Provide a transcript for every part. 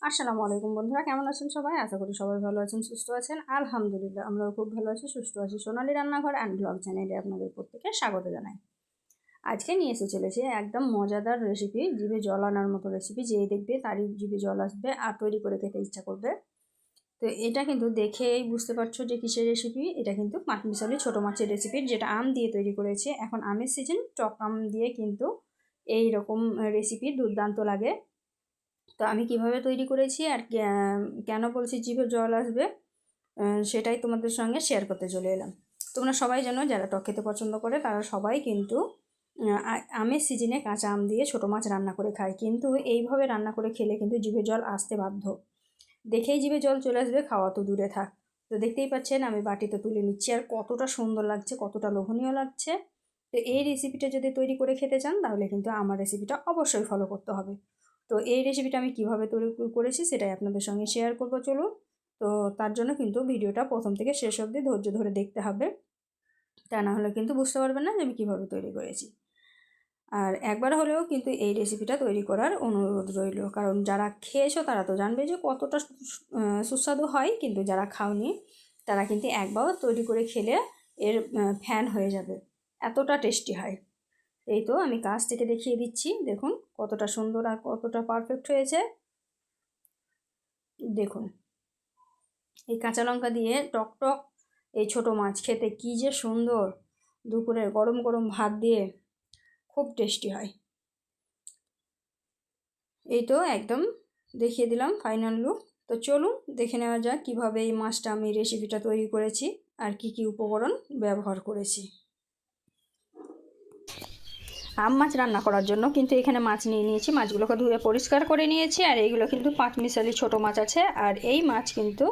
আসসালামু আলাইকুম বন্ধুরা, কেমন আছেন সবাই? আশা করি সবাই ভালো আছেন, সুস্থ আছেন। আলহামদুলিল্লাহ আমরাও খুব ভালো আছি, সুস্থ আছি। সোনালী রান্নাঘর অ্যান্ড ব্লগ চ্যানেলে আপনাদের প্রত্যেককে স্বাগত জানাই। আজকে নিয়ে এসে চলেছে একদম মজাদার রেসিপি, জিভে জল আনার মতো রেসিপি। যেই দেখবে তারই জিভে জল আসবে আর তৈরি করে খেতে ইচ্ছা করবে। তো এটা কিন্তু দেখেই বুঝতে পারছো যে কিসের রেসিপি। এটা কিন্তু পাঁচমিশালি ছোটো মাছের রেসিপি, যেটা আম দিয়ে তৈরি করেছে। এখন আমের সিজন, টক আম দিয়ে কিন্তু এই রকম রেসিপি দুর্দান্ত লাগে। তো আমি কিভাবে তৈরি করেছি আর কেন বলছি জিভে জল আসবে, সেটাই তোমাদের সঙ্গে শেয়ার করতে চলে এলাম। তোমরা সবাই জানো, যারা টক খেতে পছন্দ করে তারা সবাই কিন্তু আমের সিজনে কাঁচা আম দিয়ে ছোটো মাছ রান্না করে খায়, কিন্তু এইভাবে রান্না করে খেলে কিন্তু জিভে জল আসতে বাধ্য। দেখেই জিভে জল চলে আসবে, খাওয়া তো দূরে থাক। তো দেখতেই পাচ্ছেন আমি বাটিতে তুলে নিচ্ছি, আর কতটা সুন্দর লাগছে, কতটা লোভনীয় লাগছে। তো এই রেসিপিটা যদি তৈরি করে খেতে চান তাহলে কিন্তু আমার রেসিপিটা অবশ্যই ফলো করতে হবে। তো এই রেসিপিটা আমি কিভাবে তৈরি করেছি সেটাই আপনাদের সঙ্গে শেয়ার করবো, চলুন। তো তার জন্য কিন্তু ভিডিওটা প্রথম থেকে শেষ অবধি ধৈর্য ধরে দেখতে হবে, তা না হলে কিন্তু বুঝতে পারবেন না যে আমি কীভাবে তৈরি করেছি। আর একবার হলেও কিন্তু এই রেসিপিটা তৈরি করার অনুরোধ রইল, কারণ যারা খেয়েছো তারা তো জানবে যে কতটা সুস্বাদু হয়, কিন্তু যারা খাওনি তারা কিন্তু একবার তৈরি করে খেলে এর ফ্যান হয়ে যাবে, এতটা টেস্টি হয়। এই তো আমি কাছ থেকে দেখিয়ে দিচ্ছি, দেখুন কতটা সুন্দর আর কতটা পারফেক্ট হয়েছে। দেখুন এই কাঁচা লঙ্কা দিয়ে টক টক এই ছোটো মাছ খেতে কী যে সুন্দর, দুপুরের গরম গরম ভাত দিয়ে খুব টেস্টি হয়। এই তো একদম দেখিয়ে দিলাম ফাইনাল লুক। তো চলুন দেখে নেওয়া যাক কীভাবে এই মাছটা আমি রেসিপিটা তৈরি করেছি আর কি কি উপকরণ ব্যবহার করেছি। আম মাছ রান্না করার জন্য কিন্তু এখানে মাছ নিয়ে নিয়েছি, মাছগুলোকে ধুয়ে পরিষ্কার করে নিয়েছি। আর এইগুলো কিন্তু পাঁচমিশালি ছোটো মাছ আছে, আর এই মাছ কিন্তু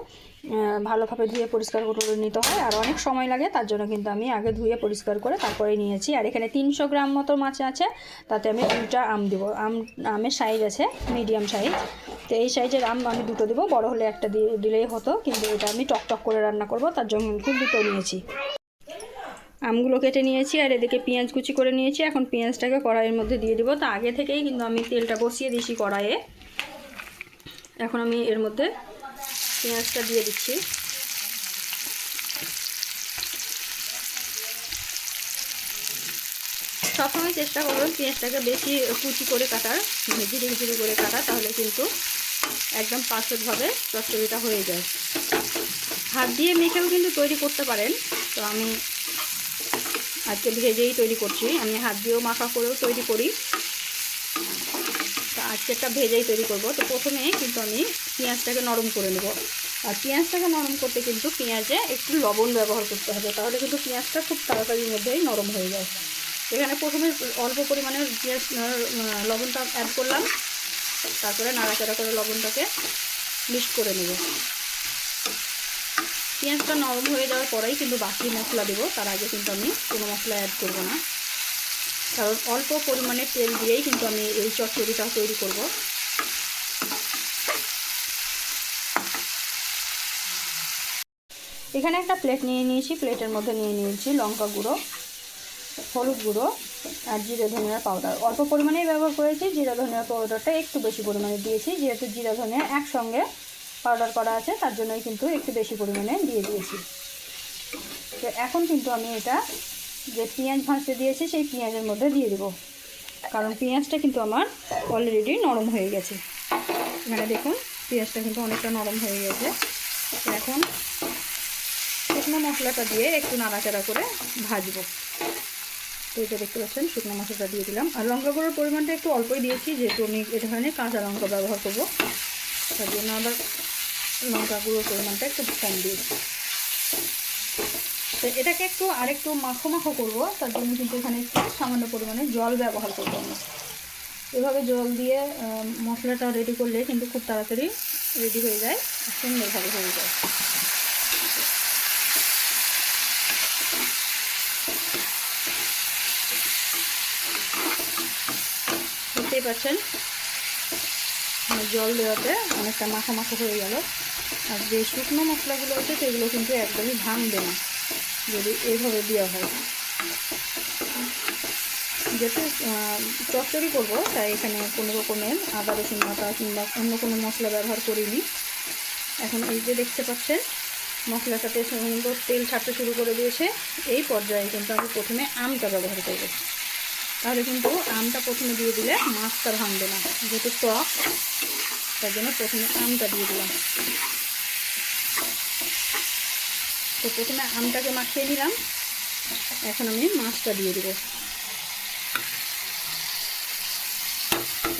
ভালোভাবে ধুয়ে পরিষ্কার করে নিতে হয়, আর অনেক সময় লাগে, তার জন্য কিন্তু আমি আগে ধুয়ে পরিষ্কার করে তারপরে নিয়েছি। আর এখানে 300 গ্রাম মতো মাছ আছে, তাতে আমি 2টা আম দেবো। আমের সাইজ আছে মিডিয়াম সাইজ, তো এই সাইজের আম আমি 2টো দেবো, বড় হলে একটা দিলেই হতো, কিন্তু এটা আমি টক টক করে রান্না করব, তার জন্য কিন্তু 2টো নিয়েছি। আমগুলো কেটে নিয়েছি, আর এদিকে পেঁয়াজ কুচি করে নিয়েছি। এখন পেঁয়াজটাকে কড়াইয়ের মধ্যে দিয়ে দেবো। তা আগে থেকেই কিন্তু আমি তেলটা বসিয়ে দিয়েছি কড়াইয়ে। এখন আমি এর মধ্যে পেঁয়াজটা দিয়ে দিচ্ছি। সবসময় চেষ্টা করবেন পেঁয়াজটাকে বেশি কুচি করে কাটার, ঝিরি ঝিরি করে কাটা, তাহলে কিন্তু একদম পারফেক্টভাবে চচ্চড়িটা হয়ে যায়। হাত দিয়ে মেখেও কিন্তু তৈরি করতে পারেন, তো আমি আজকে ভেজেই তৈরি করছি। আমি হাত দিয়েও মাখা করেও তৈরি করি, তো আজকে একটা ভেজেই তৈরি করব। তো প্রথমে কিন্তু আমি পেঁয়াজটাকে নরম করে নেব, আর পেঁয়াজটাকে নরম করতে কিন্তু পেঁয়াজে একটু লবণ ব্যবহার করতে হবে, তাহলে কিন্তু পেঁয়াজটা খুব তাড়াতাড়ির মধ্যেই নরম হয়ে যায়। এখানে প্রথমে অল্প পরিমাণে পেঁয়াজ লবণটা অ্যাড করলাম, তারপরে নাড়াচাড়া করে লবণটাকে মিক্স করে নেব। পেঁয়াজটা নরম হয়ে যাওয়ার পরেই কিন্তু বাকি মশলা দেবো, তার আগে কিন্তু আমি কোনো মশলা অ্যাড করব না, কারণ অল্প পরিমাণে তেল দিয়েই কিন্তু আমি এই চচ্চড়িটা তৈরি করব। এখানে একটা প্লেট নিয়ে নিয়েছি, প্লেটের মধ্যে নিয়ে নিয়েছি লঙ্কা গুঁড়ো, হলুদ গুঁড়ো আর জিরে ধনিয়ার পাউডার। অল্প পরিমাণেই ব্যবহার করেছি, জিরা ধনিয়ার পাউডারটা একটু বেশি পরিমাণে দিয়েছি, যেহেতু জিরা ধনিয়া একসঙ্গে পাউডার করা আছে, তার জন্যই কিন্তু একটু বেশি পরিমাণে দিয়ে দিয়েছি। তো এখন কিন্তু আমি এটা যে পেঁয়াজ ভাজতে দিয়েছি সেই পেঁয়াজের মধ্যে দিয়ে দেবো, কারণ পেঁয়াজটা কিন্তু আমার অলরেডি নরম হয়ে গেছে। এখানে দেখুন পেঁয়াজটা কিন্তু অনেকটা নরম হয়ে গেছে। এখন শুকনো মশলাটা দিয়ে একটু নাড়াচাড়া করে ভাজবো। তো এটা দেখতে পাচ্ছেন শুকনো মশলাটা দিয়ে দিলাম, আর লঙ্কা গুঁড়োর পরিমাণটা একটু অল্পই দিয়েছি, যেহেতু আমি এখানে কাঁচা লঙ্কা ব্যবহার করবো, তার জন্য আবার লঙ্কা গুঁড়োর পরিমাণটা একটু কম দিয়েছি। তো এটাকে একটু আরেকটু মাখো মাখো করবো, তার জন্য কিন্তু এখানে একটু সামান্য পরিমাণে জল ব্যবহার করবো আমি। এভাবে জল দিয়ে মশলাটা রেডি করলে কিন্তু খুব তাড়াতাড়ি রেডি হয়ে যায়, সুন্দরভাবে হয়ে যায়। দেখতেই পাচ্ছেন জল দেওয়াতে অনেকটা মাখা মাখা হয়ে গেল। আর যে শুকনো মশলাগুলো আছে সেগুলো কিন্তু একদমই ভাঙবে না যদি এইভাবে দেওয়া হয়। যেহেতু চচ্চড়ি করবো তাই এখানে কোনো রকমের আদা রসুন বাটা কিংবা অন্য কোনো মশলা ব্যবহার করিনি। এখন এই যে দেখতে পাচ্ছেন মশলাটাতে সুন্দর তেল ছাড়তে শুরু করে দিয়েছে। এই পর্যায়ে কিন্তু আমি প্রথমে আমটা ব্যবহার করব। তাহলে কিন্তু আমটা প্রথমে দিয়ে দিলে মাছটা ভাঙবে না, যেহেতু টক, তার জন্য প্রথমে আমটা দিয়ে দিলাম। তো প্রথমে আমটাকে মাখিয়ে নিলাম, এখন আমি মাছটা দিয়ে দেব।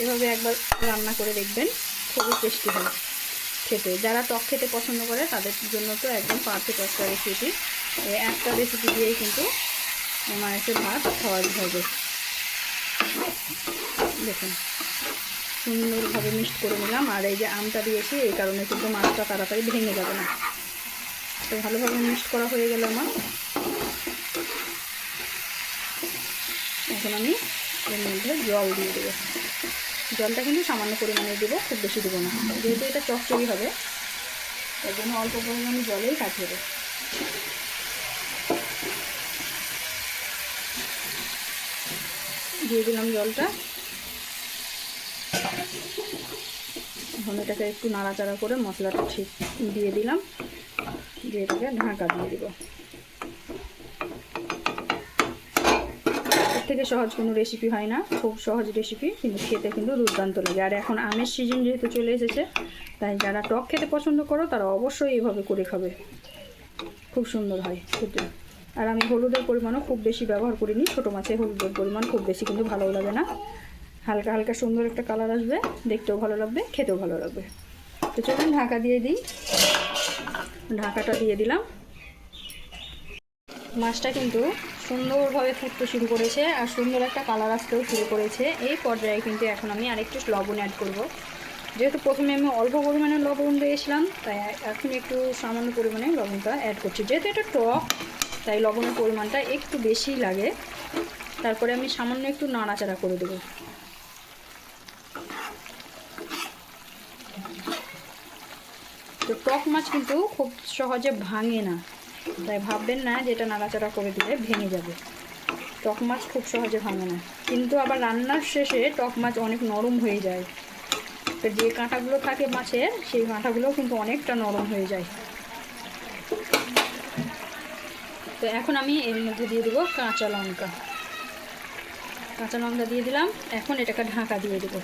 এভাবে একবার রান্না করে দেখবেন, খুবই টেস্টি হয় খেতে। যারা টক খেতে পছন্দ করে তাদের জন্য তো একদম পারফেক্ট একটা রেসিপি। এই একটা রেসিপি দিয়েই কিন্তু মায়ের ভাত খাওয়া হবে। দেখুন সুন্দরভাবে মিক্সড করে নিলাম, আর এই যে আমটা দিয়েছি এই কারণে কিন্তু মাছটা তাড়াতাড়ি ভেঙে যাবে না। তো ভালোভাবে মিক্সড করা হয়ে গেল আমার। এখন আমি এর মধ্যে জল দিয়ে দেবো। জলটা কিন্তু সামান্য পরিমাণে দেবো, খুব বেশি দেবো না, যেহেতু এটা চচ্চড়ি হবে এর জন্য অল্প পরিমাণে জলেই কাজ হবে। দিয়ে দিলাম জলটা। এখন এটাকে একটু নাড়াচাড়া করে মশলাটা ঠিক দিয়ে দিলাম, দিয়ে এটাকে ঢাকা দিয়ে দেবো। এর থেকে সহজ কোনো রেসিপি হয় না, খুব সহজ রেসিপি, কিন্তু খেতে কিন্তু দুর্দান্ত লাগে। আর এখন আমের সিজন যেহেতু চলে এসেছে, তাই যারা টক খেতে পছন্দ করো তারা অবশ্যই এইভাবে করে খাবে, খুব সুন্দর হয় খেতে। আর আমি হলুদের পরিমাণও খুব বেশি ব্যবহার করিনি, ছোটো মাছে হলুদের পরিমাণ খুব বেশি কিন্তু ভালো লাগে না। হালকা হালকা সুন্দর একটা কালার আসবে, দেখতেও ভালো লাগবে, খেতেও ভালো লাগবে। তো চলুন ঢাকা দিয়ে দিই। ঢাকাটা দিয়ে দিলাম। মাছটা কিন্তু সুন্দরভাবে ফুটতে শুরু করেছে আর সুন্দর একটা কালার আসতেও শুরু করেছে। এই পর্যায়ে কিন্তু এখন আমি আরেকটু লবণ অ্যাড করব। যেহেতু প্রথমে আমি অল্প পরিমাণে লবণ দিয়েছিলাম, তাই এখন একটু সামান্য পরিমাণে লবণটা অ্যাড করছি। যেহেতু এটা টক, তাই লবণের পরিমাণটা একটু বেশি লাগে। তারপরে আমি সামান্য একটু নাড়াচাড়া করে দেবো। তো টক মাছ কিন্তু খুব সহজে ভাঙে না, তাই ভাববেন না যে এটা নাড়াচাড়া করে দিলে ভেঙে যাবে। টক মাছ খুব সহজে ভাঙে না, কিন্তু আবার রান্নার শেষে টক মাছ অনেক নরম হয়ে যায়। তো যে কাঁটাগুলো থাকে মাছের, সেই কাঁটাগুলোও কিন্তু অনেকটা নরম হয়ে যায়। তো এখন আমি এর মধ্যে দিয়ে দেবো কাঁচা লঙ্কা। কাঁচা লঙ্কা দিয়ে দিলাম। এখন এটাকে ঢাকা দিয়ে দেবো।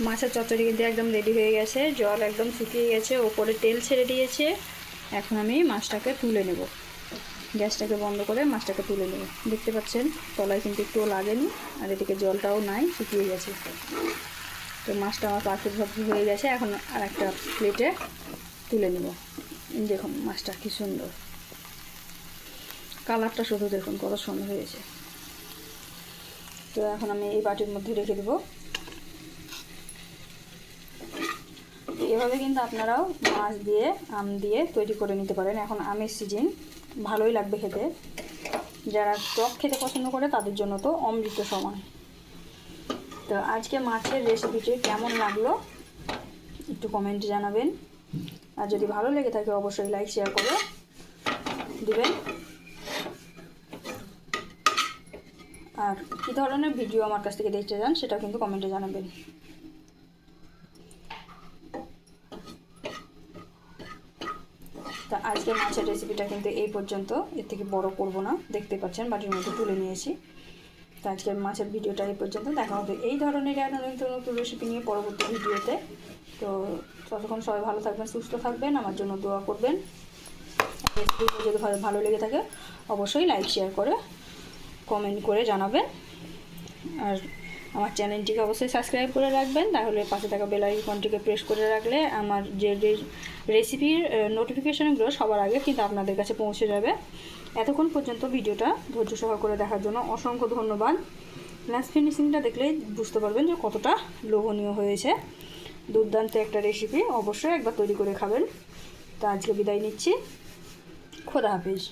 মাছের চচ্চড়ি কিন্তু একদম রেডি হয়ে গেছে, জল একদম শুকিয়ে গেছে, ওপরে তেল ছেড়ে দিয়েছে। এখন আমি মাছটাকে তুলে নেব। গ্যাসটাকে বন্ধ করে মাছটাকে তুলে নেব। দেখতে পাচ্ছেন তলায় কিন্তু একটুও লাগেনি, আর এদিকে জলটাও নাই, শুকিয়ে গেছে। তো মাছটা আমার পারফেক্টভাবে হয়ে গেছে। এখন আর একটা প্লেটে তুলে নেব। দেখুন মাছটা কি সুন্দর, কালারটা শুধু দেখুন কত সুন্দর হয়েছে। তো এখন আমি এই বাটির মধ্যে রেখে দেবো। এভাবে কিন্তু আপনারাও মাছ দিয়ে আম দিয়ে তৈরি করে নিতে পারেন। এখন আমের সিজন, ভালোই লাগবে খেতে। যারা টক খেতে পছন্দ করে তাদের জন্য তো অমৃত সমান। তো আজকে মাছের রেসিপিটি কেমন লাগলো একটু কমেন্টে জানাবেন। আর যদি ভালো লেগে থাকে অবশ্যই লাইক শেয়ার করে দিবেন। আর কী ধরনের ভিডিও আমার কাছ থেকে দেখতে চান সেটা কিন্তু কমেন্টে জানাবেন। তা আজকে মাছের রেসিপিটা কিন্তু এই পর্যন্ত, এর থেকে বড় করব না। দেখতে পাচ্ছেন বাটির মধ্যে তুলে নিয়েছি। তো আজকের মাছের ভিডিওটা এই পর্যন্ত। দেখা হবে এই ধরনের নতুন নতুন রেসিপি নিয়ে পরবর্তী ভিডিওতে। তো ততক্ষণ সবাই ভালো থাকবেন, সুস্থ থাকবেন, আমার জন্য দোয়া করবেন। রেসিপিটা যদি ভালো লেগে থাকে অবশ্যই লাইক শেয়ার করে কমেন্ট করে জানাবেন। আর আমার চ্যানেলটিকে অবশ্যই সাবস্ক্রাইব করে রাখবেন, তাহলে পাশে থাকা বেল আইকনটিকে প্রেস করে রাখলে আমার যে রেসিপির নোটিফিকেশানগুলো সবার আগে কিন্তু আপনাদের কাছে পৌঁছে যাবে। এতক্ষণ পর্যন্ত ভিডিওটা ধৈর্য সহকারে দেখার জন্য অসংখ্য ধন্যবাদ। লাস্ট ফিনিশিংটা দেখলেই বুঝতে পারবেন যে কতটা লোভনীয় হয়েছে। দুর্দান্ত একটা রেসিপি, অবশ্যই একবার তৈরি করে খাবেন। তো আজকে বিদায় নিচ্ছি, খোদা হাফেজ।